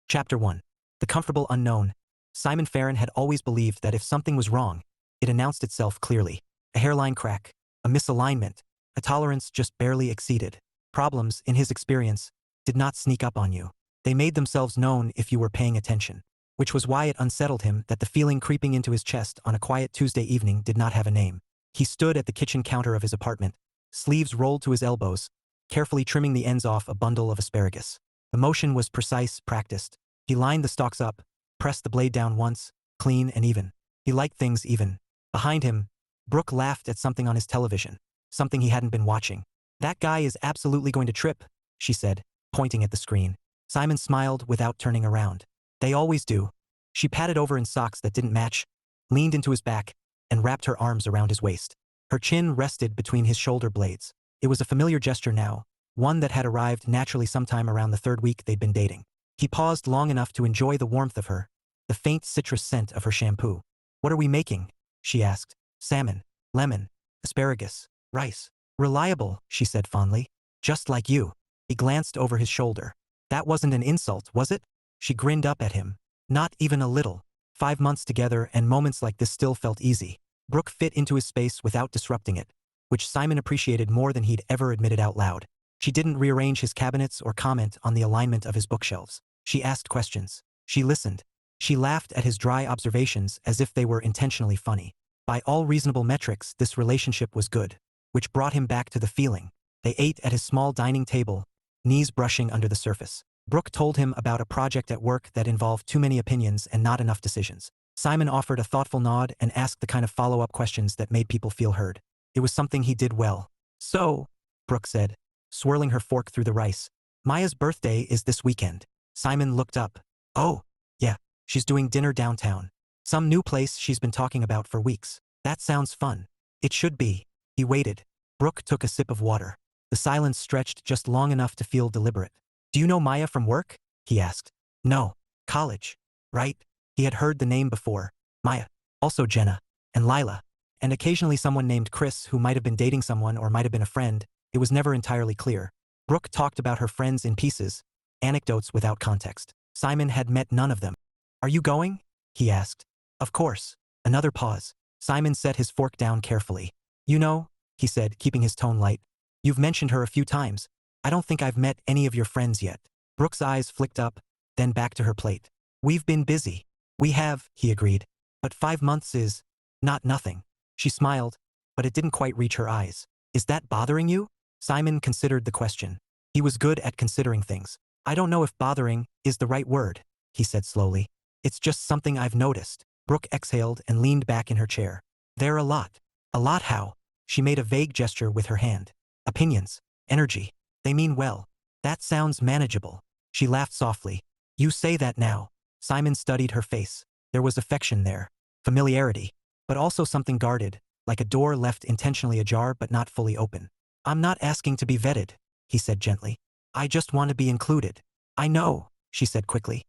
Chapter 1. The Comfortable Unknown. Simon Farron had always believed that if something was wrong, it announced itself clearly. A hairline crack, a misalignment, a tolerance just barely exceeded. Problems, in his experience, did not sneak up on you. They made themselves known if you were paying attention. Which was why it unsettled him that the feeling creeping into his chest on a quiet Tuesday evening did not have a name. He stood at the kitchen counter of his apartment, sleeves rolled to his elbows, carefully trimming the ends off a bundle of asparagus. The motion was precise, practiced. He lined the stalks up, pressed the blade down once, clean and even. He liked things even. Behind him, Brooke laughed at something on his television, something he hadn't been watching. "That guy is absolutely going to trip," she said, pointing at the screen. Simon smiled without turning around. "They always do." She patted over in socks that didn't match, leaned into his back, and wrapped her arms around his waist. Her chin rested between his shoulder blades. It was a familiar gesture now, one that had arrived naturally sometime around the third week they'd been dating. He paused long enough to enjoy the warmth of her, the faint citrus scent of her shampoo. "What are we making?" she asked. "Salmon, lemon, asparagus, rice." "Reliable," she said fondly. "Just like you." He glanced over his shoulder. "That wasn't an insult, was it?" She grinned up at him. "Not even a little. 5 months together and moments like this still felt easy." Brooke fit into his space without disrupting it, which Simon appreciated more than he'd ever admitted out loud. She didn't rearrange his cabinets or comment on the alignment of his bookshelves. She asked questions. She listened. She laughed at his dry observations as if they were intentionally funny. By all reasonable metrics, this relationship was good, which brought him back to the feeling. They ate at his small dining table, knees brushing under the surface. Brooke told him about a project at work that involved too many opinions and not enough decisions. Simon offered a thoughtful nod and asked the kind of follow-up questions that made people feel heard. It was something he did well. "So," Brooke said, swirling her fork through the rice, "Maya's birthday is this weekend." Simon looked up. "Oh, yeah, she's doing dinner downtown. Some new place she's been talking about for weeks. That sounds fun." "It should be." He waited. Brooke took a sip of water. The silence stretched just long enough to feel deliberate. "Do you know Maya from work?" he asked. "No. College. Right?" He had heard the name before. Maya. Also Jenna. And Lila. And occasionally someone named Chris who might have been dating someone or might have been a friend. It was never entirely clear. Brooke talked about her friends in pieces, anecdotes without context. Simon had met none of them. "Are you going?" he asked. "Of course." Another pause. Simon set his fork down carefully. "You know," he said, keeping his tone light, "you've mentioned her a few times. I don't think I've met any of your friends yet." Brooke's eyes flicked up, then back to her plate. "We've been busy." "We have," he agreed. "But 5 months is not nothing." She smiled, but it didn't quite reach her eyes. "Is that bothering you?" Simon considered the question. He was good at considering things. "I don't know if bothering is the right word," he said slowly. "It's just something I've noticed." Brooke exhaled and leaned back in her chair. "They're a lot." "A lot how?" She made a vague gesture with her hand. "Opinions. Energy. They mean well." "That sounds manageable." She laughed softly. "You say that now." Simon studied her face. There was affection there. Familiarity. But also something guarded, like a door left intentionally ajar but not fully open. "I'm not asking to be vetted," he said gently. "I just want to be included." "I know," she said quickly.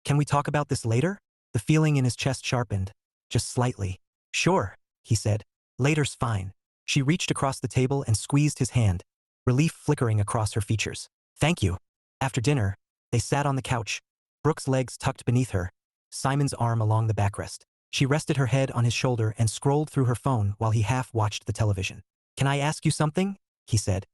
Can we talk about this later?" The feeling in his chest sharpened, just slightly. "Sure," he said. "Later's fine." She reached across the table and squeezed his hand, relief flickering across her features. "Thank you." After dinner, they sat on the couch, Brooke's legs tucked beneath her, Simon's arm along the backrest. She rested her head on his shoulder and scrolled through her phone while he half watched the television. "Can I ask you something?" he said.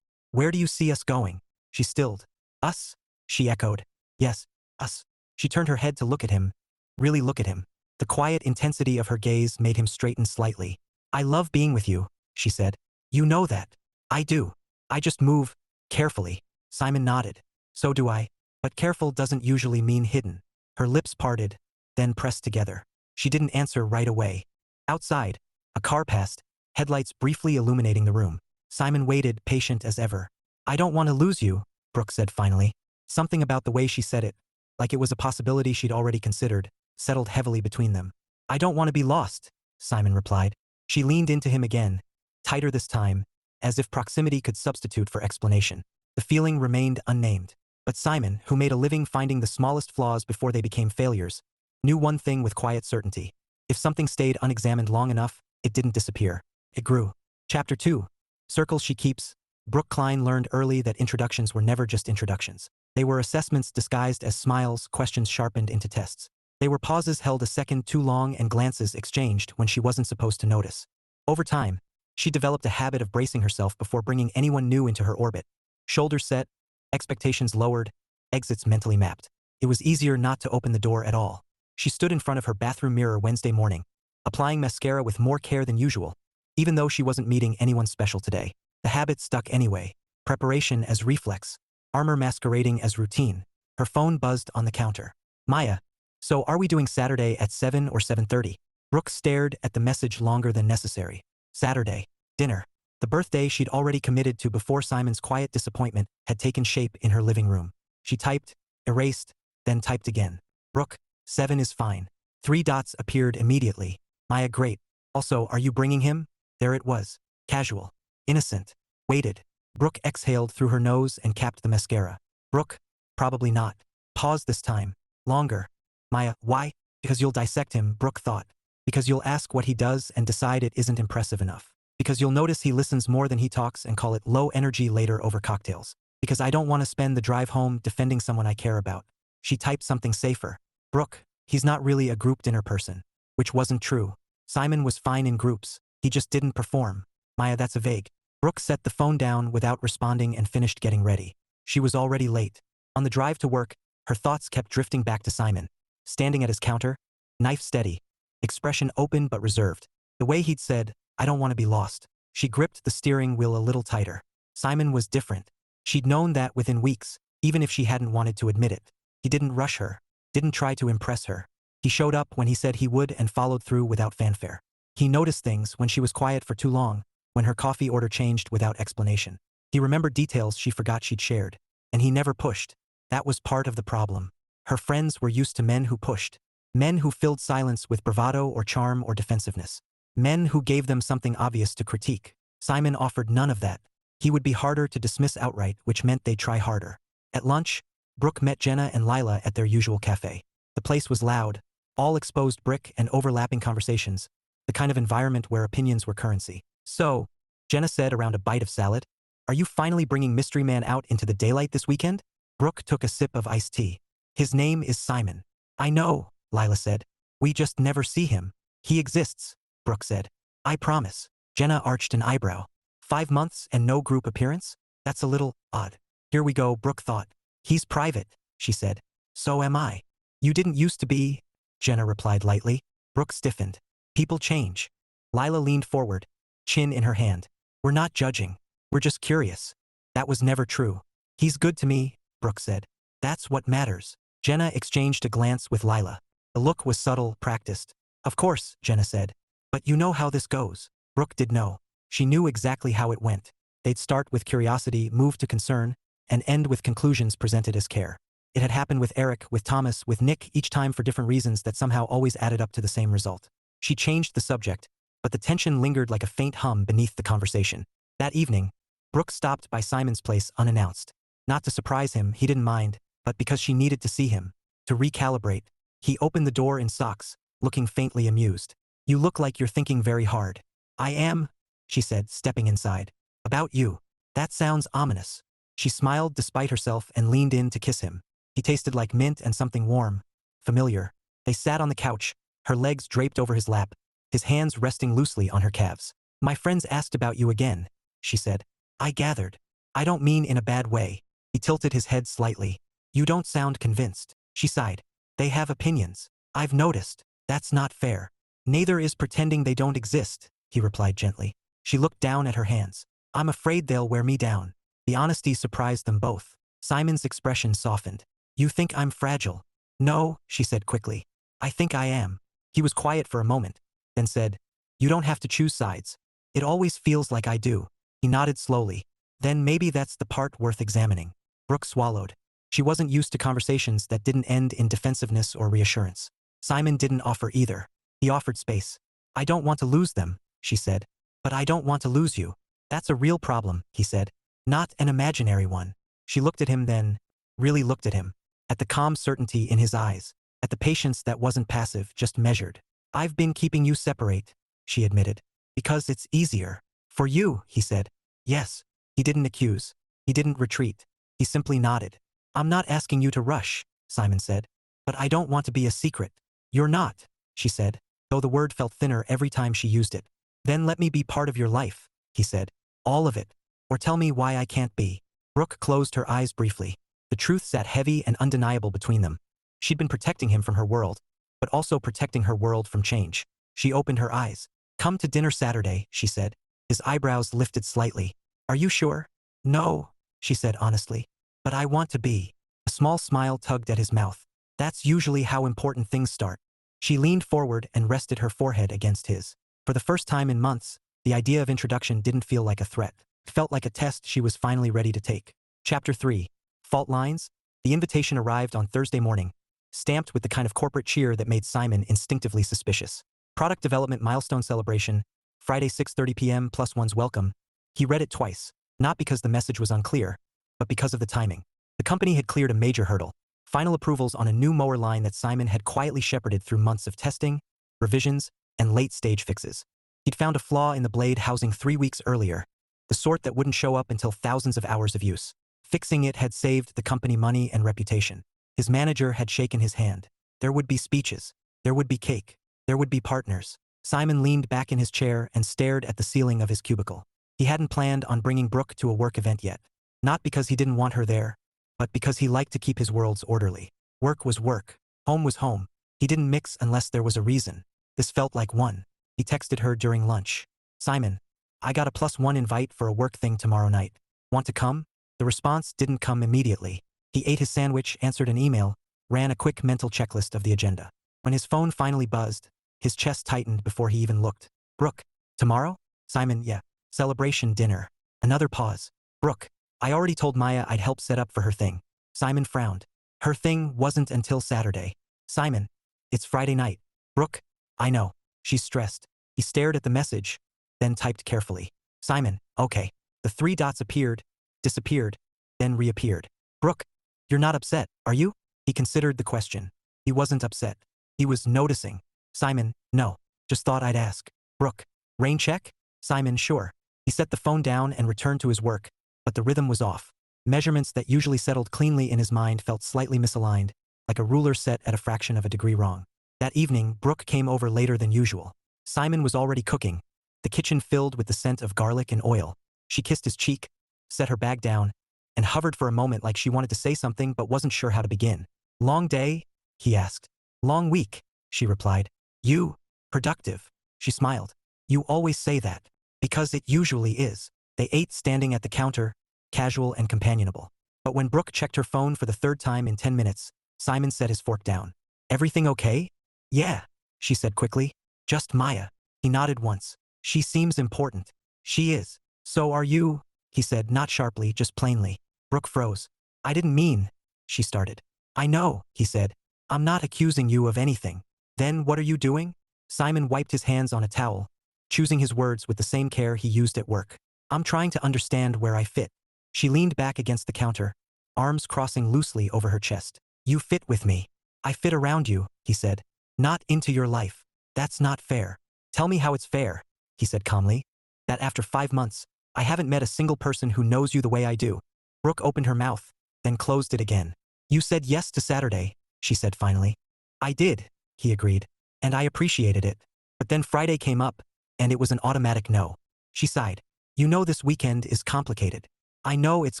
Where do you see us going?" She stilled. "Us?" she echoed. "Yes, us." She turned her head to look at him, really look at him. The quiet intensity of her gaze made him straighten slightly. "I love being with you," she said. "You know that." "I do. I just move carefully." Simon nodded. "So do I. But careful doesn't usually mean hidden." Her lips parted, then pressed together. She didn't answer right away. Outside, a car passed, headlights briefly illuminating the room. Simon waited, patient as ever. "I don't want to lose you," Brooke said finally. Something about the way she said it, like it was a possibility she'd already considered, settled heavily between them. "I don't want to be lost," Simon replied. She leaned into him again, tighter this time, as if proximity could substitute for explanation. The feeling remained unnamed. But Simon, who made a living finding the smallest flaws before they became failures, knew one thing with quiet certainty. If something stayed unexamined long enough, it didn't disappear. It grew. Chapter 2. Circles She Keeps. Brooke Klein learned early that introductions were never just introductions. They were assessments disguised as smiles, questions sharpened into tests. They were pauses held a second too long and glances exchanged when she wasn't supposed to notice. Over time, she developed a habit of bracing herself before bringing anyone new into her orbit. Shoulders set, expectations lowered, exits mentally mapped. It was easier not to open the door at all. She stood in front of her bathroom mirror Wednesday morning, applying mascara with more care than usual. Even though she wasn't meeting anyone special today, the habit stuck anyway. Preparation as reflex, armor masquerading as routine. Her phone buzzed on the counter. Maya, so are we doing Saturday at 7 or 7:30? Brooke stared at the message longer than necessary. Saturday. Dinner. The birthday she'd already committed to before Simon's quiet disappointment had taken shape in her living room. She typed, erased, then typed again. Brooke, 7 is fine. 3 dots appeared immediately. Maya, great. Also, are you bringing him? There it was. Casual. Innocent. Waited. Brooke exhaled through her nose and capped the mascara. Brooke, probably not. Pause this time. Longer. Maya, why? Because you'll dissect him, Brooke thought. Because you'll ask what he does and decide it isn't impressive enough. Because you'll notice he listens more than he talks and call it low energy later over cocktails. Because I don't want to spend the drive home defending someone I care about. She typed something safer. Brooke, he's not really a group dinner person. Which wasn't true. Simon was fine in groups. He just didn't perform. Maya, that's a vague. Brooke set the phone down without responding and finished getting ready. She was already late. On the drive to work, her thoughts kept drifting back to Simon. Standing at his counter, knife steady, expression open but reserved. The way he'd said, I don't want to be lost. She gripped the steering wheel a little tighter. Simon was different. She'd known that within weeks, even if she hadn't wanted to admit it. He didn't rush her, didn't try to impress her. He showed up when he said he would and followed through without fanfare. He noticed things when she was quiet for too long, when her coffee order changed without explanation. He remembered details she forgot she'd shared. And he never pushed. That was part of the problem. Her friends were used to men who pushed. Men who filled silence with bravado or charm or defensiveness. Men who gave them something obvious to critique. Simon offered none of that. He would be harder to dismiss outright, which meant they'd try harder. At lunch, Brooke met Jenna and Lila at their usual cafe. The place was loud, all exposed brick and overlapping conversations, the kind of environment where opinions were currency. So, Jenna said around a bite of salad, are you finally bringing Mystery Man out into the daylight this weekend? Brooke took a sip of iced tea. His name is Simon. I know, Lila said. We just never see him. He exists, Brooke said. I promise. Jenna arched an eyebrow. 5 months and no group appearance? That's a little odd. Here we go, Brooke thought. He's private, she said. So am I. You didn't used to be, Jenna replied lightly. Brooke stiffened. People change. Lila leaned forward, chin in her hand. We're not judging. We're just curious. That was never true. He's good to me, Brooke said. That's what matters. Jenna exchanged a glance with Lila. The look was subtle, practiced. Of course, Jenna said. But you know how this goes. Brooke did know. She knew exactly how it went. They'd start with curiosity, move to concern, and end with conclusions presented as care. It had happened with Eric, with Thomas, with Nick, each time for different reasons that somehow always added up to the same result. She changed the subject, but the tension lingered like a faint hum beneath the conversation. That evening, Brooke stopped by Simon's place unannounced. Not to surprise him, he didn't mind, but because she needed to see him. To recalibrate. He opened the door in socks, looking faintly amused. You look like you're thinking very hard. I am, she said, stepping inside. About you. That sounds ominous. She smiled despite herself and leaned in to kiss him. He tasted like mint and something warm. Familiar. They sat on the couch, her legs draped over his lap, his hands resting loosely on her calves. My friends asked about you again, she said. I gathered. I don't mean in a bad way. He tilted his head slightly. You don't sound convinced, she sighed. They have opinions. I've noticed. That's not fair. Neither is pretending they don't exist, he replied gently. She looked down at her hands. I'm afraid they'll wear me down. The honesty surprised them both. Simon's expression softened. You think I'm fragile? No, she said quickly. I think I am. He was quiet for a moment, then said, you don't have to choose sides. It always feels like I do. He nodded slowly. Then maybe that's the part worth examining. Brooke swallowed. She wasn't used to conversations that didn't end in defensiveness or reassurance. Simon didn't offer either. He offered space. I don't want to lose them, she said. But I don't want to lose you. That's a real problem, he said. Not an imaginary one. She looked at him then, really looked at him. At the calm certainty in his eyes. At the patience that wasn't passive, just measured. I've been keeping you separate, she admitted. Because it's easier. For you, he said. Yes. He didn't accuse. He didn't retreat. He simply nodded. I'm not asking you to rush, Simon said. But I don't want to be a secret. You're not, she said, though the word felt thinner every time she used it. Then let me be part of your life, he said. All of it. Or tell me why I can't be. Brooke closed her eyes briefly. The truth sat heavy and undeniable between them. She'd been protecting him from her world, but also protecting her world from change. She opened her eyes. Come to dinner Saturday, she said. His eyebrows lifted slightly. Are you sure? No, she said honestly. But I want to be. A small smile tugged at his mouth. That's usually how important things start. She leaned forward and rested her forehead against his. For the first time in months, the idea of introduction didn't feel like a threat. It felt like a test she was finally ready to take. Chapter 3. Fault lines? The invitation arrived on Thursday morning, stamped with the kind of corporate cheer that made Simon instinctively suspicious. Product development milestone celebration, Friday 6:30 p.m. plus one's welcome. He read it twice, not because the message was unclear, but because of the timing. The company had cleared a major hurdle. Final approvals on a new mower line that Simon had quietly shepherded through months of testing, revisions, and late-stage fixes. He'd found a flaw in the blade housing 3 weeks earlier, the sort that wouldn't show up until thousands of hours of use. Fixing it had saved the company money and reputation. His manager had shaken his hand. There would be speeches. There would be cake. There would be partners. Simon leaned back in his chair and stared at the ceiling of his cubicle. He hadn't planned on bringing Brooke to a work event yet. Not because he didn't want her there, but because he liked to keep his worlds orderly. Work was work. Home was home. He didn't mix unless there was a reason. This felt like one. He texted her during lunch. Simon, I got a +1 invite for a work thing tomorrow night. Want to come? The response didn't come immediately. He ate his sandwich, answered an email, ran a quick mental checklist of the agenda. When his phone finally buzzed, his chest tightened before he even looked. Brooke, tomorrow? Simon, yeah. Celebration dinner. Another pause. Brooke, I already told Maya I'd help set up for her thing. Simon frowned. Her thing wasn't until Saturday. Simon, it's Friday night. Brooke, I know. She's stressed. He stared at the message, then typed carefully. Simon, okay. The 3 dots appeared, disappeared, then reappeared. Brooke, you're not upset, are you? He considered the question. He wasn't upset. He was noticing. Simon, no. Just thought I'd ask. Brooke, rain check? Simon, sure. He set the phone down and returned to his work, but the rhythm was off. Measurements that usually settled cleanly in his mind felt slightly misaligned, like a ruler set at a fraction of a degree wrong. That evening, Brooke came over later than usual. Simon was already cooking, the kitchen filled with the scent of garlic and oil. She kissed his cheek, set her bag down, and hovered for a moment like she wanted to say something but wasn't sure how to begin. Long day? He asked. Long week, she replied. You? Productive. She smiled. You always say that. Because it usually is. They ate standing at the counter, casual and companionable. But when Brooke checked her phone for the 3rd time in 10 minutes, Simon set his fork down. Everything okay? Yeah, she said quickly. Just Maya. He nodded once. She seems important. She is. So are you? He said, not sharply, just plainly. Brooke froze. I didn't mean, she started. I know, he said. I'm not accusing you of anything. Then what are you doing? Simon wiped his hands on a towel, choosing his words with the same care he used at work. I'm trying to understand where I fit. She leaned back against the counter, arms crossing loosely over her chest. You fit with me. I fit around you, he said. Not into your life. That's not fair. Tell me how it's fair, he said calmly. That after 5 months, I haven't met a single person who knows you the way I do. Brooke opened her mouth, then closed it again. You said yes to Saturday, she said finally. I did, he agreed, and I appreciated it. But then Friday came up, and it was an automatic no. She sighed. You know this weekend is complicated. I know it's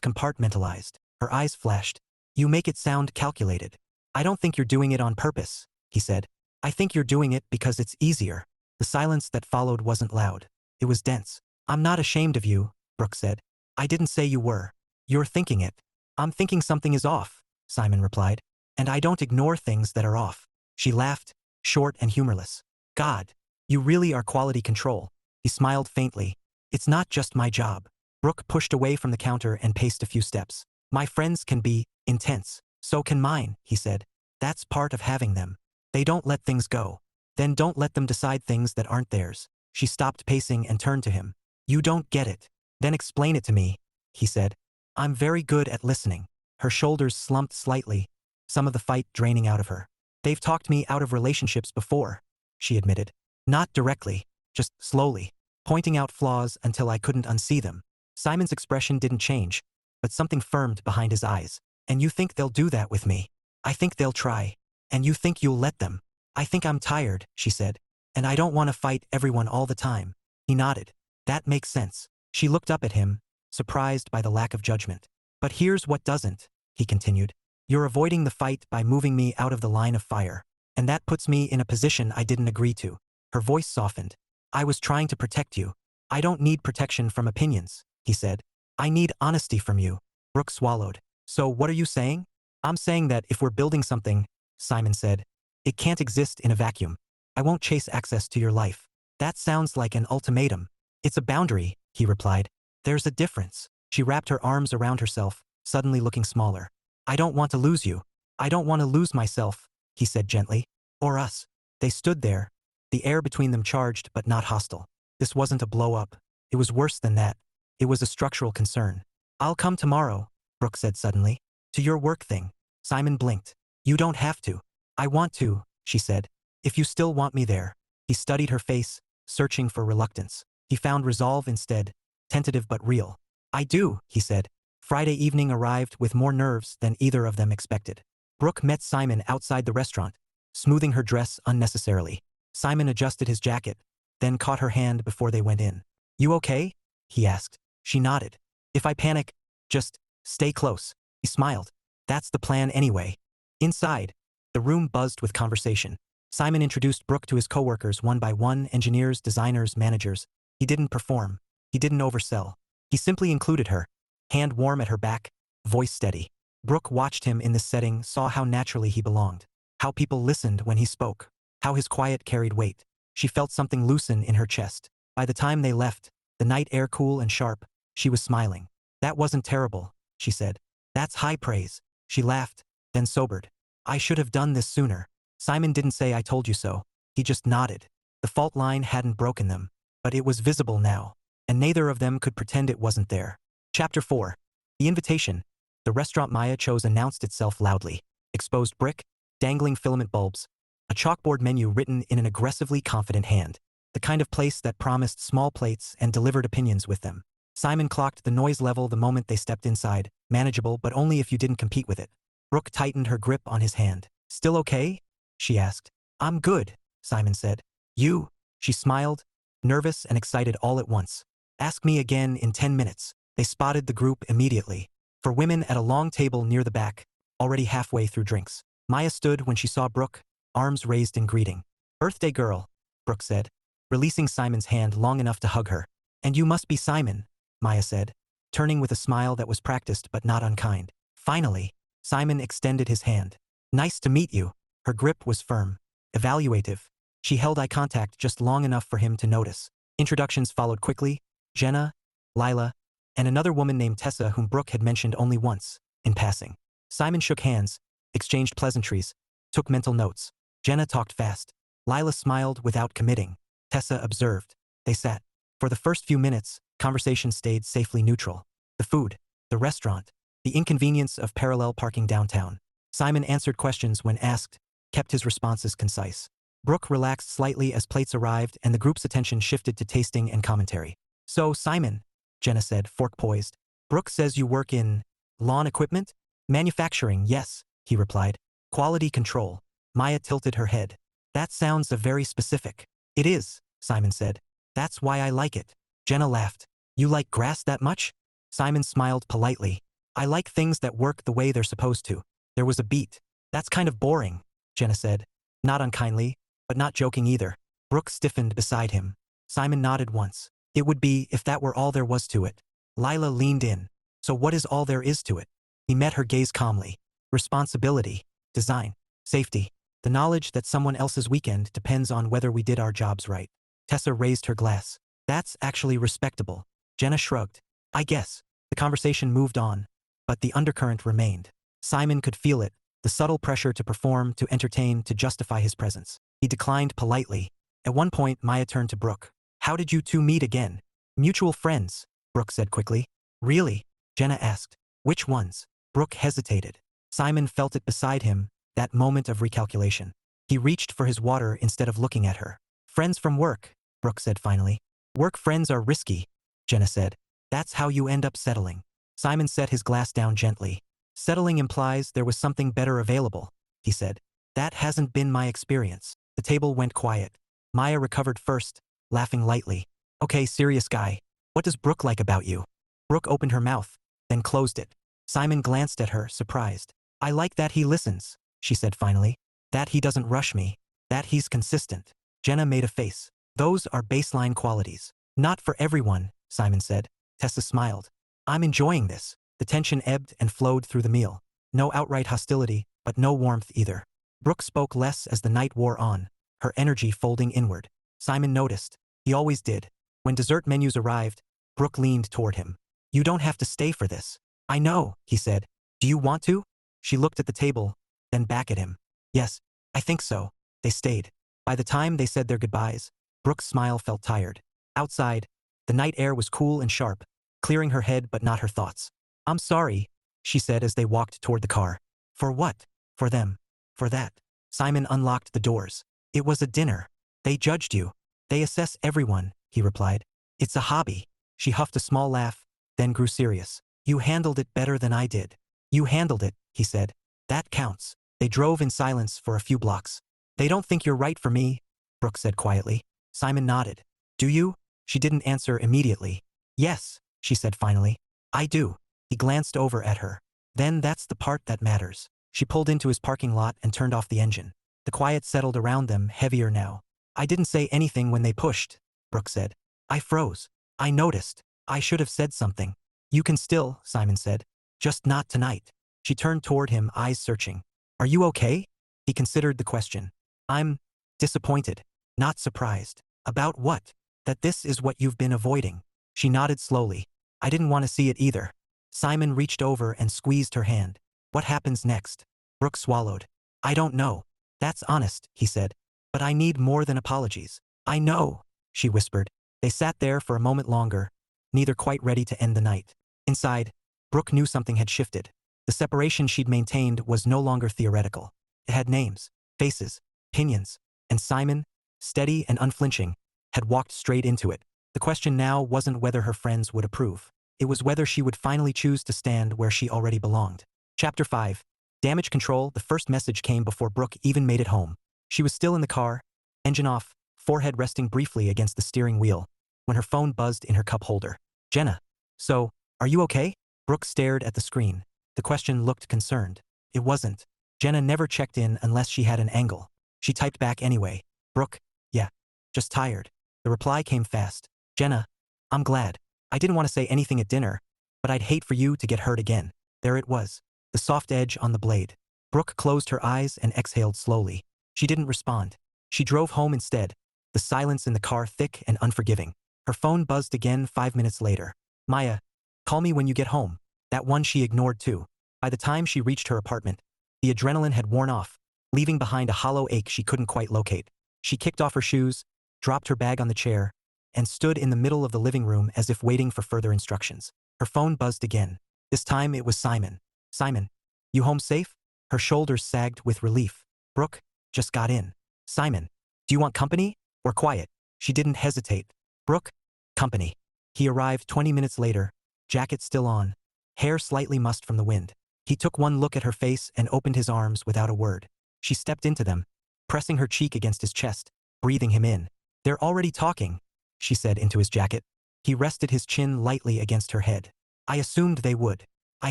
compartmentalized. Her eyes flashed. You make it sound calculated. I don't think you're doing it on purpose, he said. I think you're doing it because it's easier. The silence that followed wasn't loud. It was dense. I'm not ashamed of you, Brooke said. I didn't say you were. You're thinking it. I'm thinking something is off, Simon replied. And I don't ignore things that are off. She laughed, short and humorless. God, you really are quality control. He smiled faintly. It's not just my job. Brooke pushed away from the counter and paced a few steps. My friends can be intense. So can mine, he said. That's part of having them. They don't let things go. Then don't let them decide things that aren't theirs. She stopped pacing and turned to him. You don't get it. Then explain it to me, he said. I'm very good at listening. Her shoulders slumped slightly, some of the fight draining out of her. They've talked me out of relationships before, she admitted. Not directly, just slowly, pointing out flaws until I couldn't unsee them. Simon's expression didn't change, but something firmed behind his eyes. And you think they'll do that with me? I think they'll try. And you think you'll let them? I think I'm tired, she said. And I don't want to fight everyone all the time. He nodded. That makes sense. She looked up at him, surprised by the lack of judgment. But here's what doesn't, he continued. You're avoiding the fight by moving me out of the line of fire. And that puts me in a position I didn't agree to. Her voice softened. I was trying to protect you. I don't need protection from opinions, he said. I need honesty from you. Brooke swallowed. So what are you saying? I'm saying that if we're building something, Simon said, it can't exist in a vacuum. I won't chase access to your life. That sounds like an ultimatum. It's a boundary, he replied. There's a difference. She wrapped her arms around herself, suddenly looking smaller. I don't want to lose you. I don't want to lose myself, he said gently. Or us. They stood there, the air between them charged but not hostile. This wasn't a blow-up. It was worse than that. It was a structural concern. I'll come tomorrow, Brooke said suddenly. To your work thing. Simon blinked. You don't have to. I want to, she said. If you still want me there. He studied her face, searching for reluctance. He found resolve instead, tentative but real. I do, he said. Friday evening arrived with more nerves than either of them expected. Brooke met Simon outside the restaurant, smoothing her dress unnecessarily. Simon adjusted his jacket, then caught her hand before they went in. You okay? He asked. She nodded. If I panic, just stay close. He smiled. That's the plan anyway. Inside, the room buzzed with conversation. Simon introduced Brooke to his coworkers one by one, engineers, designers, managers. He didn't perform. He didn't oversell. He simply included her, hand warm at her back, voice steady. Brooke watched him in this setting, saw how naturally he belonged, how people listened when he spoke, how his quiet carried weight. She felt something loosen in her chest. By the time they left, the night air cool and sharp, she was smiling. That wasn't terrible, she said. That's high praise. She laughed, then sobered. I should have done this sooner. Simon didn't say I told you so. He just nodded. The fault line hadn't broken them, but it was visible now, and neither of them could pretend it wasn't there. Chapter 4. The invitation. The restaurant Maya chose announced itself loudly. Exposed brick, dangling filament bulbs, a chalkboard menu written in an aggressively confident hand. The kind of place that promised small plates and delivered opinions with them. Simon clocked the noise level the moment they stepped inside, manageable but only if you didn't compete with it. Brooke tightened her grip on his hand. Still okay? She asked. I'm good, Simon said. You? She smiled, nervous and excited all at once. Ask me again in 10 minutes. They spotted the group immediately. For women at a long table near the back, already halfway through drinks. Maya stood when she saw Brooke, arms raised in greeting. Birthday girl, Brooke said, releasing Simon's hand long enough to hug her. And you must be Simon, Maya said, turning with a smile that was practiced but not unkind. Finally, Simon extended his hand. Nice to meet you. Her grip was firm, evaluative. She held eye contact just long enough for him to notice. Introductions followed quickly. Jenna, Lila, and another woman named Tessa whom Brooke had mentioned only once, in passing. Simon shook hands, exchanged pleasantries, took mental notes. Jenna talked fast. Lila smiled without committing. Tessa observed. They sat. For the first few minutes, conversation stayed safely neutral. The food, the restaurant, the inconvenience of parallel parking downtown. Simon answered questions when asked, kept his responses concise. Brooke relaxed slightly as plates arrived and the group's attention shifted to tasting and commentary. So, Simon, Jenna said, fork poised. Brooke says you work in lawn equipment? Manufacturing, yes, he replied. Quality control. Maya tilted her head. That sounds very specific. It is, Simon said. That's why I like it. Jenna laughed. You like grass that much? Simon smiled politely. I like things that work the way they're supposed to. There was a beat. That's kind of boring, Jenna said. Not unkindly, but not joking either. Brooke stiffened beside him. Simon nodded once. It would be if that were all there was to it. Lila leaned in. So what is all there is to it? He met her gaze calmly. Responsibility, design, safety, the knowledge that someone else's weekend depends on whether we did our jobs right. Tessa raised her glass. That's actually respectable. Jenna shrugged. I guess. The conversation moved on, but the undercurrent remained. Simon could feel it, the subtle pressure to perform, to entertain, to justify his presence. He declined politely. At one point, Maya turned to Brooke. How did you two meet again? Mutual friends, Brooke said quickly. Really? Jenna asked. Which ones? Brooke hesitated. Simon felt it beside him, that moment of recalculation. He reached for his water instead of looking at her. Friends from work, Brooke said finally. Work friends are risky, Jenna said. That's how you end up settling. Simon set his glass down gently. Settling implies there was something better available, he said. That hasn't been my experience. The table went quiet. Maya recovered first, laughing lightly. Okay, serious guy. What does Brooke like about you? Brooke opened her mouth, then closed it. Simon glanced at her, surprised. I like that he listens, she said finally. That he doesn't rush me. That he's consistent. Jenna made a face. Those are baseline qualities. Not for everyone, Simon said. Tessa smiled. I'm enjoying this. The tension ebbed and flowed through the meal. No outright hostility, but no warmth either. Brooke spoke less as the night wore on, her energy folding inward. Simon noticed. He always did. When dessert menus arrived, Brooke leaned toward him. You don't have to stay for this. I know, he said. Do you want to? She looked at the table, then back at him. Yes, I think so. They stayed. By the time they said their goodbyes, Brooke's smile felt tired. Outside, the night air was cool and sharp, clearing her head but not her thoughts. I'm sorry, she said as they walked toward the car. For what? For them. For that. Simon unlocked the doors. It was a dinner. They judged you. They assess everyone, he replied. It's a hobby. She huffed a small laugh, then grew serious. You handled it better than I did. You handled it, he said. That counts. They drove in silence for a few blocks. They don't think you're right for me, Brooke said quietly. Simon nodded. Do you? She didn't answer immediately. Yes, she said finally. I do. He glanced over at her. Then that's the part that matters. She pulled into his parking lot and turned off the engine. The quiet settled around them, heavier now. I didn't say anything when they pushed, Brooke said. I froze. I noticed. I should have said something. You can still, Simon said. Just not tonight. She turned toward him, eyes searching. Are you okay? He considered the question. I'm disappointed. Not surprised. About what? That this is what you've been avoiding. She nodded slowly. I didn't want to see it either. Simon reached over and squeezed her hand. What happens next? Brooke swallowed. I don't know. That's honest, he said. But I need more than apologies. I know, she whispered. They sat there for a moment longer, neither quite ready to end the night. Inside, Brooke knew something had shifted. The separation she'd maintained was no longer theoretical. It had names, faces, opinions, and Simon, steady and unflinching, had walked straight into it. The question now wasn't whether her friends would approve. It was whether she would finally choose to stand where she already belonged. Chapter 5. Damage control. The first message came before Brooke even made it home. She was still in the car, engine off, forehead resting briefly against the steering wheel, when her phone buzzed in her cup holder. Jenna. So, are you okay? Brooke stared at the screen. The question looked concerned. It wasn't. Jenna never checked in unless she had an angle. She typed back anyway. Brooke. Yeah. Just tired. The reply came fast. Jenna. I'm glad. I didn't want to say anything at dinner, but I'd hate for you to get hurt again. There it was. The soft edge on the blade. Brooke closed her eyes and exhaled slowly. She didn't respond. She drove home instead, the silence in the car thick and unforgiving. Her phone buzzed again 5 minutes later. Maya, call me when you get home. That one she ignored too. By the time she reached her apartment, the adrenaline had worn off, leaving behind a hollow ache she couldn't quite locate. She kicked off her shoes, dropped her bag on the chair, and stood in the middle of the living room as if waiting for further instructions. Her phone buzzed again. This time it was Simon. Simon, you home safe? Her shoulders sagged with relief. Brooke, just got in. Simon, do you want company or quiet? She didn't hesitate. Brooke, company. He arrived 20 minutes later, jacket still on, hair slightly mussed from the wind. He took one look at her face and opened his arms without a word. She stepped into them, pressing her cheek against his chest, breathing him in. They're already talking, she said into his jacket. He rested his chin lightly against her head. I assumed they would. I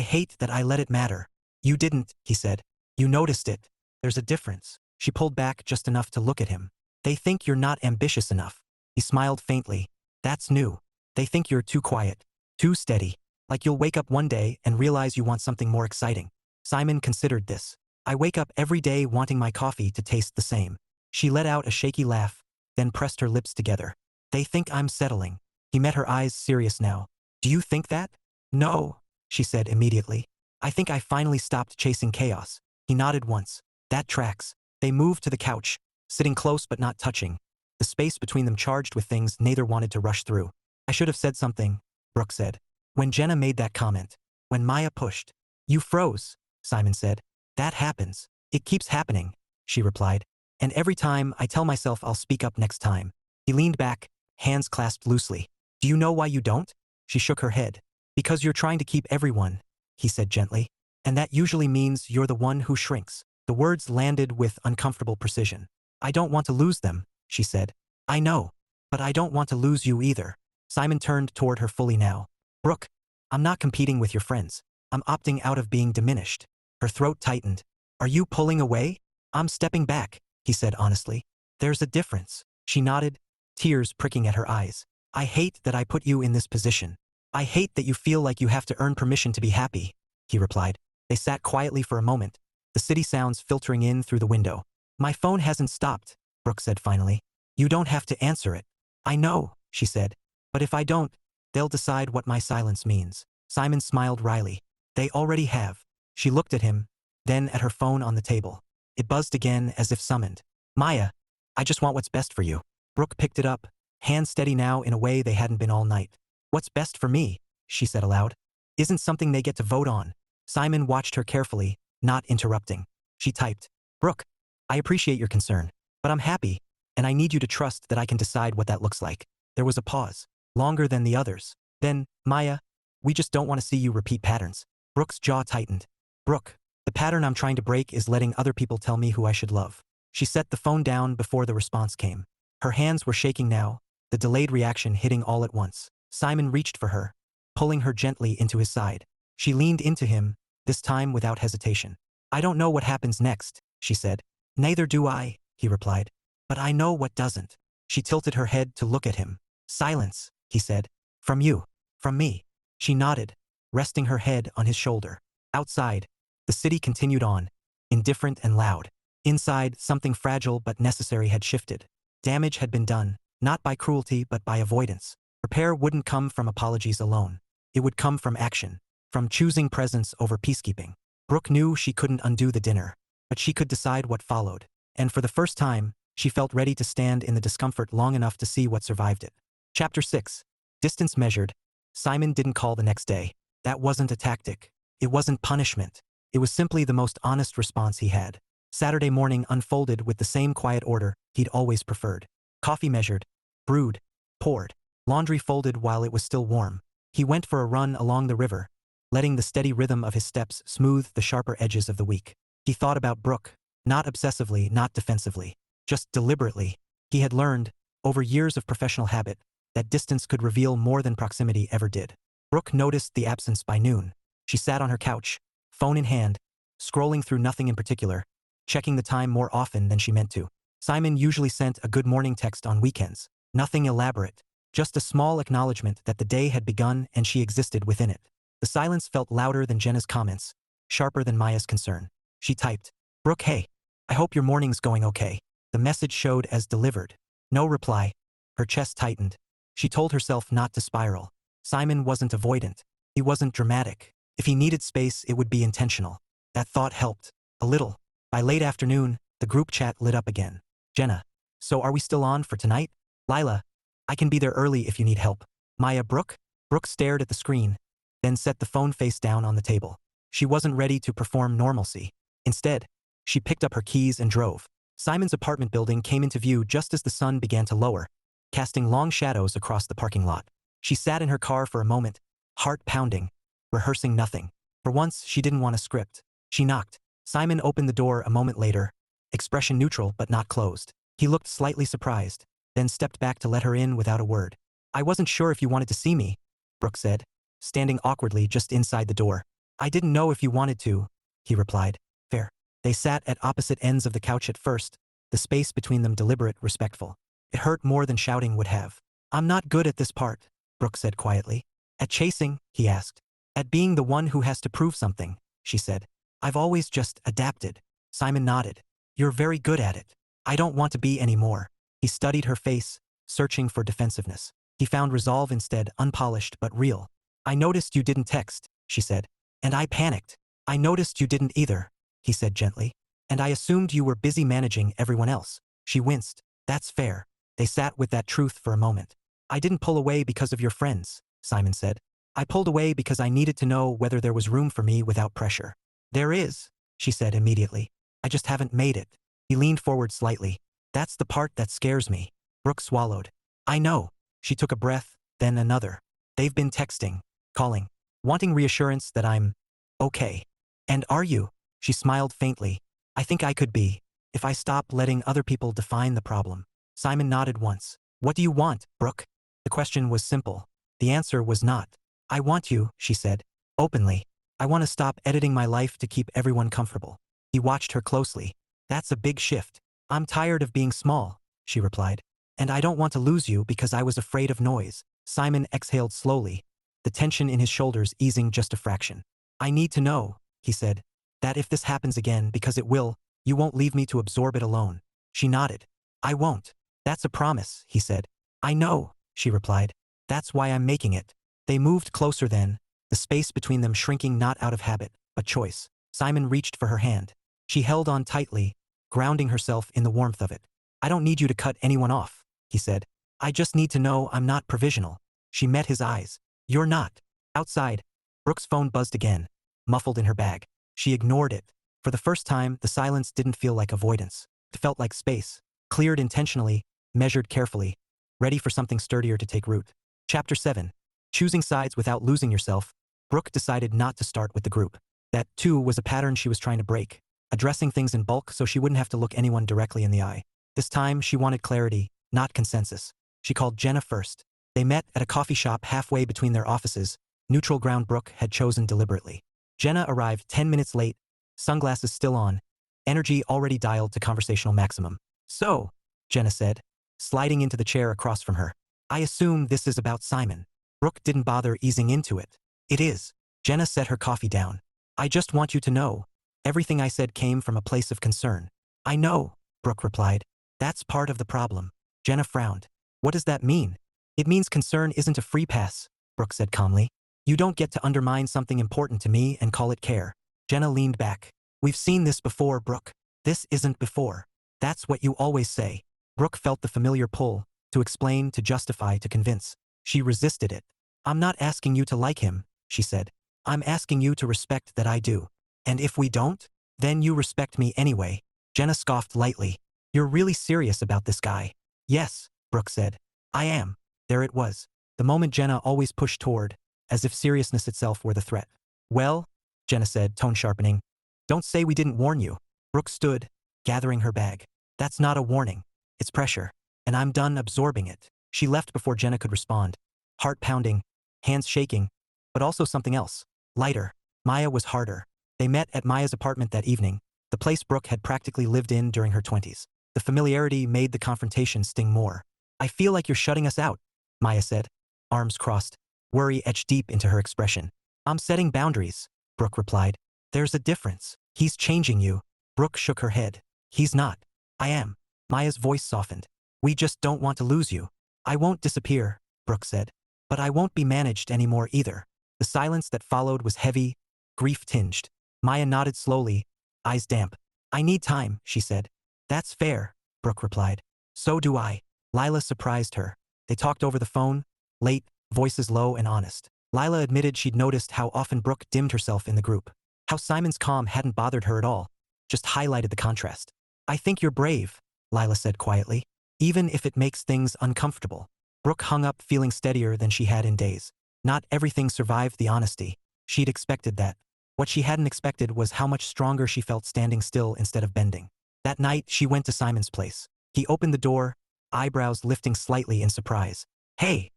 hate that I let it matter. You didn't, he said. You noticed it. There's a difference. She pulled back just enough to look at him. They think you're not ambitious enough. He smiled faintly. That's new. They think you're too quiet, too steady, like you'll wake up one day and realize you want something more exciting. Simon considered this. I wake up every day wanting my coffee to taste the same. She let out a shaky laugh, then pressed her lips together. They think I'm settling. He met her eyes, serious now. Do you think that? No, she said immediately. I think I finally stopped chasing chaos. He nodded once. That tracks. They moved to the couch, sitting close but not touching, the space between them charged with things neither wanted to rush through. I should have said something, Brooke said. When Jenna made that comment, when Maya pushed. You froze, Simon said. That happens. It keeps happening, she replied. And every time I tell myself I'll speak up next time. He leaned back, hands clasped loosely. Do you know why you don't? She shook her head. Because you're trying to keep everyone, he said gently. And that usually means you're the one who shrinks. The words landed with uncomfortable precision. I don't want to lose them, she said. I know. But I don't want to lose you either. Simon turned toward her fully now. Brooke, I'm not competing with your friends. I'm opting out of being diminished. Her throat tightened. Are you pulling away? I'm stepping back, he said honestly. There's a difference. She nodded, tears pricking at her eyes. I hate that I put you in this position. I hate that you feel like you have to earn permission to be happy, he replied. They sat quietly for a moment, the city sounds filtering in through the window. My phone hasn't stopped, Brooke said finally. You don't have to answer it. I know, she said. But if I don't, they'll decide what my silence means. Simon smiled wryly. They already have. She looked at him, then at her phone on the table. It buzzed again as if summoned. Maya, I just want what's best for you. Brooke picked it up, hands steady now in a way they hadn't been all night. What's best for me, she said aloud, isn't something they get to vote on. Simon watched her carefully, not interrupting. She typed, Brooke, I appreciate your concern, but I'm happy, and I need you to trust that I can decide what that looks like. There was a pause, longer than the others. Then, Maya, we just don't want to see you repeat patterns. Brooke's jaw tightened. Brooke, the pattern I'm trying to break is letting other people tell me who I should love. She set the phone down before the response came. Her hands were shaking now, the delayed reaction hitting all at once. Simon reached for her, pulling her gently into his side. She leaned into him, this time without hesitation. I don't know what happens next, she said. Neither do I, he replied. But I know what doesn't. She tilted her head to look at him. Silence, he said. From you. From me. She nodded, resting her head on his shoulder. Outside, the city continued on, indifferent and loud. Inside, something fragile but necessary had shifted. Damage had been done, not by cruelty but by avoidance. Repair wouldn't come from apologies alone. It would come from action, from choosing presence over peacekeeping. Brooke knew she couldn't undo the dinner, but she could decide what followed. And for the first time, she felt ready to stand in the discomfort long enough to see what survived it. Chapter 6. Distance measured. Simon didn't call the next day. That wasn't a tactic. It wasn't punishment. It was simply the most honest response he had. Saturday morning unfolded with the same quiet order he'd always preferred. Coffee measured, brewed, poured. Laundry folded while it was still warm. He went for a run along the river, letting the steady rhythm of his steps smooth the sharper edges of the week. He thought about Brooke, not obsessively, not defensively, just deliberately. He had learned, over years of professional habit, that distance could reveal more than proximity ever did. Brooke noticed the absence by noon. She sat on her couch, phone in hand, scrolling through nothing in particular, checking the time more often than she meant to. Simon usually sent a good morning text on weekends. Nothing elaborate, just a small acknowledgement that the day had begun and she existed within it. The silence felt louder than Jenna's comments, sharper than Maya's concern. She typed, Brooke, hey, I hope your morning's going okay. The message showed as delivered. No reply. Her chest tightened. She told herself not to spiral. Simon wasn't avoidant. He wasn't dramatic. If he needed space, it would be intentional. That thought helped. A little. By late afternoon, the group chat lit up again. Jenna, so are we still on for tonight? Lila, I can be there early if you need help. Maya, Brooke? Brooke stared at the screen, then set the phone face down on the table. She wasn't ready to perform normalcy. Instead, she picked up her keys and drove. Simon's apartment building came into view just as the sun began to lower, casting long shadows across the parking lot. She sat in her car for a moment, heart pounding, rehearsing nothing. For once, she didn't want a script. She knocked. Simon opened the door a moment later, expression neutral but not closed. He looked slightly surprised, then stepped back to let her in without a word. I wasn't sure if you wanted to see me, Brooke said, standing awkwardly just inside the door. I didn't know if you wanted to, he replied. Fair. They sat at opposite ends of the couch at first, the space between them deliberate, respectful. It hurt more than shouting would have. I'm not good at this part, Brooke said quietly. At chasing, he asked. At being the one who has to prove something, she said. I've always just adapted. Simon nodded. You're very good at it. I don't want to be anymore. He studied her face, searching for defensiveness. He found resolve instead, unpolished but real. I noticed you didn't text, she said. And I panicked. I noticed you didn't either, he said gently. And I assumed you were busy managing everyone else. She winced. That's fair. They sat with that truth for a moment. I didn't pull away because of your friends, Simon said. I pulled away because I needed to know whether there was room for me without pressure. There is, she said immediately. I just haven't made it. He leaned forward slightly. That's the part that scares me. Brooke swallowed. I know. She took a breath, then another. They've been texting, calling, wanting reassurance that I'm okay. And are you? She smiled faintly. I think I could be, if I stop letting other people define the problem. Simon nodded once. What do you want, Brooke? The question was simple. The answer was not. I want you, she said, openly. I want to stop editing my life to keep everyone comfortable. He watched her closely. That's a big shift. I'm tired of being small, she replied. And I don't want to lose you because I was afraid of noise. Simon exhaled slowly, the tension in his shoulders easing just a fraction. I need to know, he said, that if this happens again, because it will, you won't leave me to absorb it alone. She nodded. I won't. That's a promise, he said. I know, she replied. That's why I'm making it. They moved closer then, the space between them shrinking not out of habit, but choice. Simon reached for her hand. She held on tightly, grounding herself in the warmth of it. I don't need you to cut anyone off, he said. I just need to know I'm not provisional. She met his eyes. You're not. Outside, Brooke's phone buzzed again, muffled in her bag. She ignored it. For the first time, the silence didn't feel like avoidance. It felt like space, cleared intentionally, measured carefully, ready for something sturdier to take root. Chapter 7. Choosing sides without losing yourself. Brooke decided not to start with the group. That, too, was a pattern she was trying to break, addressing things in bulk so she wouldn't have to look anyone directly in the eye. This time, she wanted clarity, not consensus. She called Jenna first. They met at a coffee shop halfway between their offices, neutral ground Brooke had chosen deliberately. Jenna arrived 10 minutes late, sunglasses still on, energy already dialed to conversational maximum. So, Jenna said, sliding into the chair across from her. I assume this is about Simon. Brooke didn't bother easing into it. It is. Jenna set her coffee down. I just want you to know. Everything I said came from a place of concern. I know, Brooke replied. That's part of the problem. Jenna frowned. What does that mean? It means concern isn't a free pass, Brooke said calmly. You don't get to undermine something important to me and call it care. Jenna leaned back. We've seen this before, Brooke. This isn't before. That's what you always say. Brooke felt the familiar pull, to explain, to justify, to convince. She resisted it. I'm not asking you to like him, she said. I'm asking you to respect that I do. And if we don't, then you respect me anyway. Jenna scoffed lightly. You're really serious about this guy. Yes, Brooke said. I am. There it was. The moment Jenna always pushed toward, as if seriousness itself were the threat. Well, Jenna said, tone sharpening. Don't say we didn't warn you. Brooke stood, gathering her bag. That's not a warning. It's pressure. And I'm done absorbing it. She left before Jenna could respond. Heart pounding, hands shaking, but also something else. Lighter. Maya was harder. They met at Maya's apartment that evening, the place Brooke had practically lived in during her 20s. The familiarity made the confrontation sting more. I feel like you're shutting us out, Maya said, arms crossed. Worry etched deep into her expression. I'm setting boundaries, Brooke replied. There's a difference. He's changing you. Brooke shook her head. He's not. I am. Maya's voice softened. We just don't want to lose you. I won't disappear, Brooke said. But I won't be managed anymore either. The silence that followed was heavy, grief-tinged. Maya nodded slowly, eyes damp. I need time, she said. That's fair, Brooke replied. So do I. Lila surprised her. They talked over the phone, late, voices low and honest. Lila admitted she'd noticed how often Brooke dimmed herself in the group. How Simon's calm hadn't bothered her at all, just highlighted the contrast. I think you're brave, Lila said quietly, even if it makes things uncomfortable. Brooke hung up feeling steadier than she had in days. Not everything survived the honesty. She'd expected that. What she hadn't expected was how much stronger she felt standing still instead of bending. That night, she went to Simon's place. He opened the door, eyebrows lifting slightly in surprise. Hey,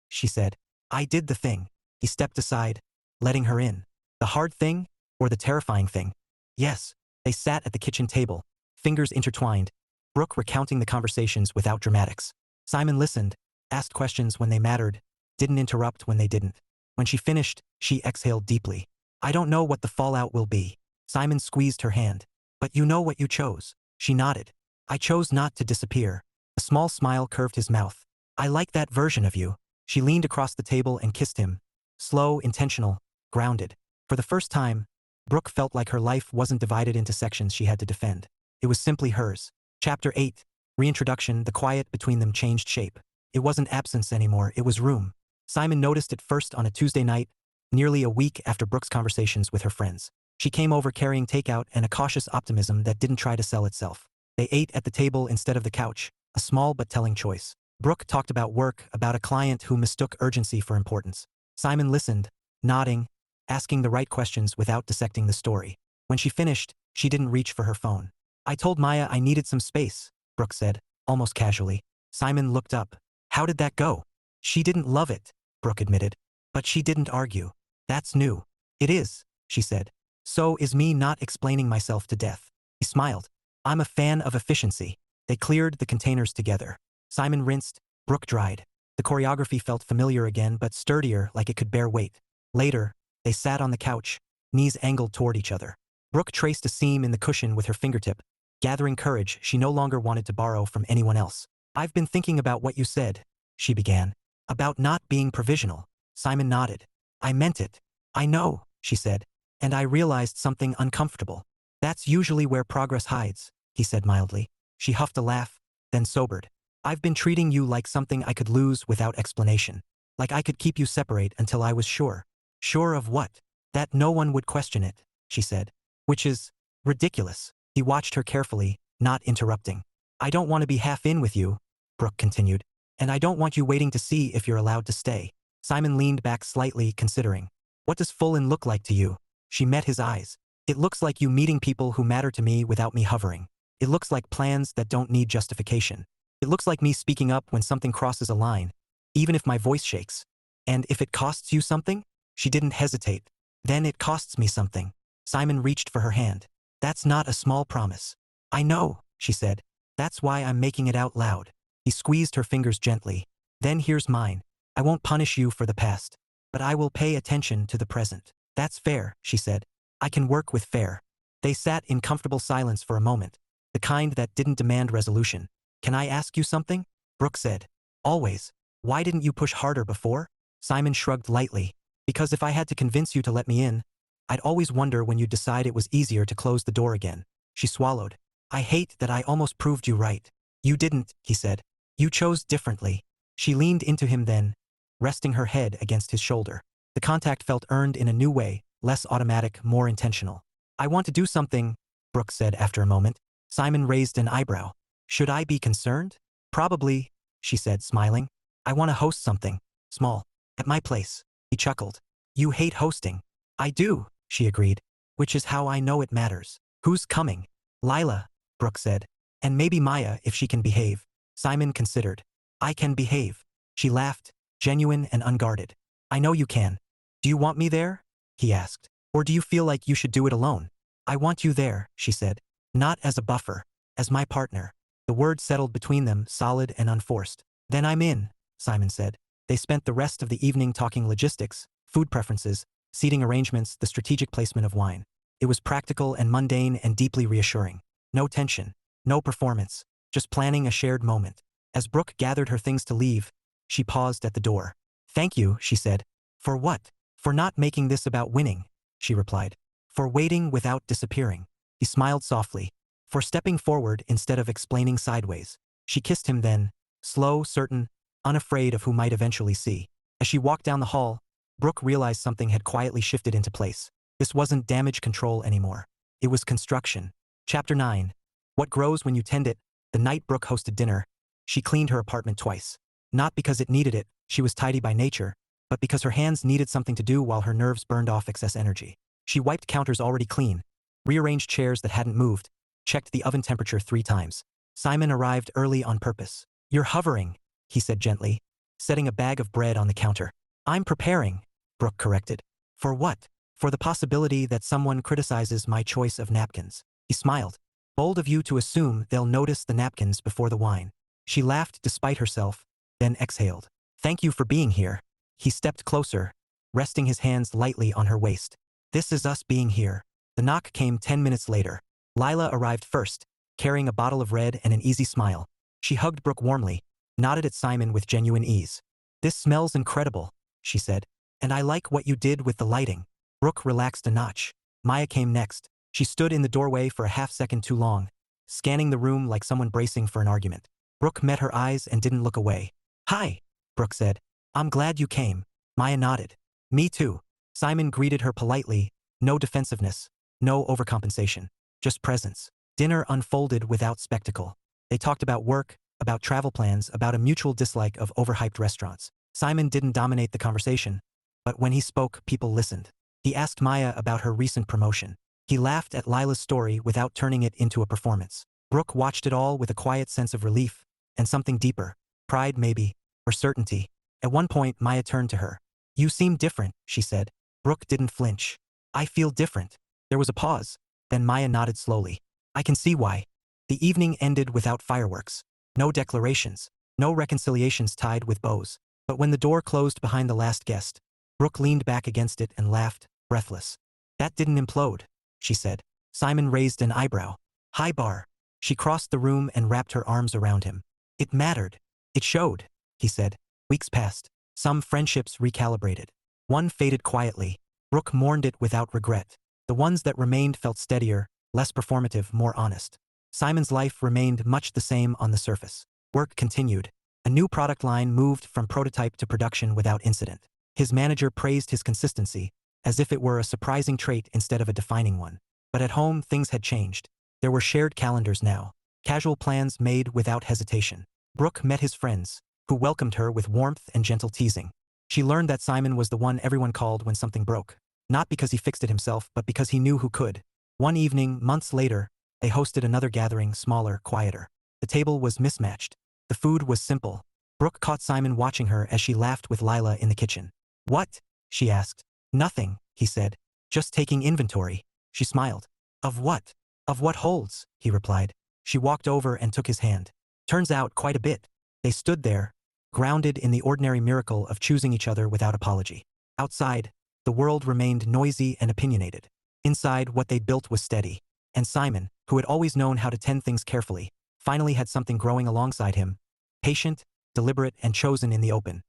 she said. I did the thing. He stepped aside, letting her in. The hard thing, or the terrifying thing? Yes. They sat at the kitchen table, fingers intertwined, Brooke recounting the conversations without dramatics. Simon listened, asked questions when they mattered, didn't interrupt when they didn't. When she finished, she exhaled deeply. I don't know what the fallout will be. Simon squeezed her hand. But you know what you chose. She nodded. I chose not to disappear. A small smile curved his mouth. I like that version of you. She leaned across the table and kissed him. Slow, intentional, grounded. For the first time, Brooke felt like her life wasn't divided into sections she had to defend. It was simply hers. Chapter 8. Reintroduction. The quiet between them changed shape. It wasn't absence anymore, it was room. Simon noticed it first on a Tuesday night, nearly a week after Brooke's conversations with her friends. She came over carrying takeout and a cautious optimism that didn't try to sell itself. They ate at the table instead of the couch, a small but telling choice. Brooke talked about work, about a client who mistook urgency for importance. Simon listened, nodding, asking the right questions without dissecting the story. When she finished, she didn't reach for her phone. I told Maya I needed some space, Brooke said, almost casually. Simon looked up. How did that go? She didn't love it, Brooke admitted. But she didn't argue. That's new. It is, she said. So is me not explaining myself to death. He smiled. I'm a fan of efficiency. They cleared the containers together. Simon rinsed, Brooke dried. The choreography felt familiar again, but sturdier, like it could bear weight. Later, they sat on the couch, knees angled toward each other. Brooke traced a seam in the cushion with her fingertip. Gathering courage, she no longer wanted to borrow from anyone else. I've been thinking about what you said, she began. About not being provisional. Simon nodded. I meant it. I know, she said. And I realized something uncomfortable. That's usually where progress hides, he said mildly. She huffed a laugh, then sobered. I've been treating you like something I could lose without explanation. Like I could keep you separate until I was sure. Sure of what? That no one would question it, she said. Which is ridiculous. He watched her carefully, not interrupting. I don't want to be half in with you, Brooke continued. And I don't want you waiting to see if you're allowed to stay. Simon leaned back slightly, considering. What does full in look like to you? She met his eyes. It looks like you meeting people who matter to me without me hovering. It looks like plans that don't need justification. It looks like me speaking up when something crosses a line, even if my voice shakes. And if it costs you something? She didn't hesitate. Then it costs me something. Simon reached for her hand. That's not a small promise. I know, she said. That's why I'm making it out loud. He squeezed her fingers gently. Then here's mine. I won't punish you for the past, but I will pay attention to the present. That's fair, she said. I can work with fair. They sat in comfortable silence for a moment, the kind that didn't demand resolution. Can I ask you something? Brooke said. Always. Why didn't you push harder before? Simon shrugged lightly. Because if I had to convince you to let me in, I'd always wonder when you'd decide it was easier to close the door again. She swallowed. I hate that I almost proved you right. You didn't, he said. You chose differently. She leaned into him then, resting her head against his shoulder. The contact felt earned in a new way, less automatic, more intentional. I want to do something, Brooke said after a moment. Simon raised an eyebrow. Should I be concerned? Probably, she said, smiling. I want to host something. Small. At my place. He chuckled. You hate hosting. I do, she agreed. Which is how I know it matters. Who's coming? Lila, Brooke said. And maybe Maya if she can behave. Simon considered. I can behave. She laughed, genuine and unguarded. I know you can. Do you want me there? He asked. Or do you feel like you should do it alone? I want you there, she said. Not as a buffer. As my partner. The word settled between them, solid and unforced. Then I'm in, Simon said. They spent the rest of the evening talking logistics, food preferences, seating arrangements, the strategic placement of wine. It was practical and mundane and deeply reassuring. No tension. No performance. Just planning a shared moment. As Brooke gathered her things to leave, she paused at the door. Thank you, she said. For what? For not making this about winning, she replied. For waiting without disappearing. He smiled softly. For stepping forward instead of explaining sideways. She kissed him then, slow, certain, unafraid of who might eventually see. As she walked down the hall, Brooke realized something had quietly shifted into place. This wasn't damage control anymore. It was construction. Chapter 9. What grows when you tend it. The night Brooke hosted dinner, she cleaned her apartment twice. Not because it needed it, she was tidy by nature, but because her hands needed something to do while her nerves burned off excess energy. She wiped counters already clean, rearranged chairs that hadn't moved, checked the oven temperature 3 times. Simon arrived early on purpose. You're hovering, he said gently, setting a bag of bread on the counter. I'm preparing, Brooke corrected. For what? For the possibility that someone criticizes my choice of napkins. He smiled. Bold of you to assume they'll notice the napkins before the wine. She laughed despite herself, then exhaled. Thank you for being here. He stepped closer, resting his hands lightly on her waist. This is us being here. The knock came 10 minutes later. Lila arrived first, carrying a bottle of red and an easy smile. She hugged Brooke warmly, nodded at Simon with genuine ease. This smells incredible, she said. And I like what you did with the lighting. Brooke relaxed a notch. Maya came next. She stood in the doorway for a half-second too long, scanning the room like someone bracing for an argument. Brooke met her eyes and didn't look away. Hi, Brooke said. I'm glad you came. Maya nodded. Me too. Simon greeted her politely, no defensiveness, no overcompensation, just presence. Dinner unfolded without spectacle. They talked about work, about travel plans, about a mutual dislike of overhyped restaurants. Simon didn't dominate the conversation, but when he spoke, people listened. He asked Maya about her recent promotion. He laughed at Lila's story without turning it into a performance. Brooke watched it all with a quiet sense of relief, and something deeper. Pride maybe, or certainty. At one point Maya turned to her. "You seem different," she said. Brooke didn't flinch. "I feel different." There was a pause. Then Maya nodded slowly. "I can see why." The evening ended without fireworks. No declarations. No reconciliations tied with bows. But when the door closed behind the last guest, Brooke leaned back against it and laughed, breathless. "That didn't implode," she said. Simon raised an eyebrow. "High bar." She crossed the room and wrapped her arms around him. "It mattered. It showed," he said. Weeks passed. Some friendships recalibrated. One faded quietly. Brooke mourned it without regret. The ones that remained felt steadier, less performative, more honest. Simon's life remained much the same on the surface. Work continued. A new product line moved from prototype to production without incident. His manager praised his consistency, as if it were a surprising trait instead of a defining one. But at home, things had changed. There were shared calendars now. Casual plans made without hesitation. Brooke met his friends, who welcomed her with warmth and gentle teasing. She learned that Simon was the one everyone called when something broke. Not because he fixed it himself, but because he knew who could. One evening, months later, they hosted another gathering, smaller, quieter. The table was mismatched. The food was simple. Brooke caught Simon watching her as she laughed with Lila in the kitchen. "What?" she asked. "Nothing," he said. "Just taking inventory." She smiled. "Of what?" "Of what holds," he replied. She walked over and took his hand. "Turns out quite a bit." They stood there, grounded in the ordinary miracle of choosing each other without apology. Outside, the world remained noisy and opinionated. Inside, what they'd built was steady. And Simon, who had always known how to tend things carefully, finally had something growing alongside him. Patient, deliberate, and chosen in the open.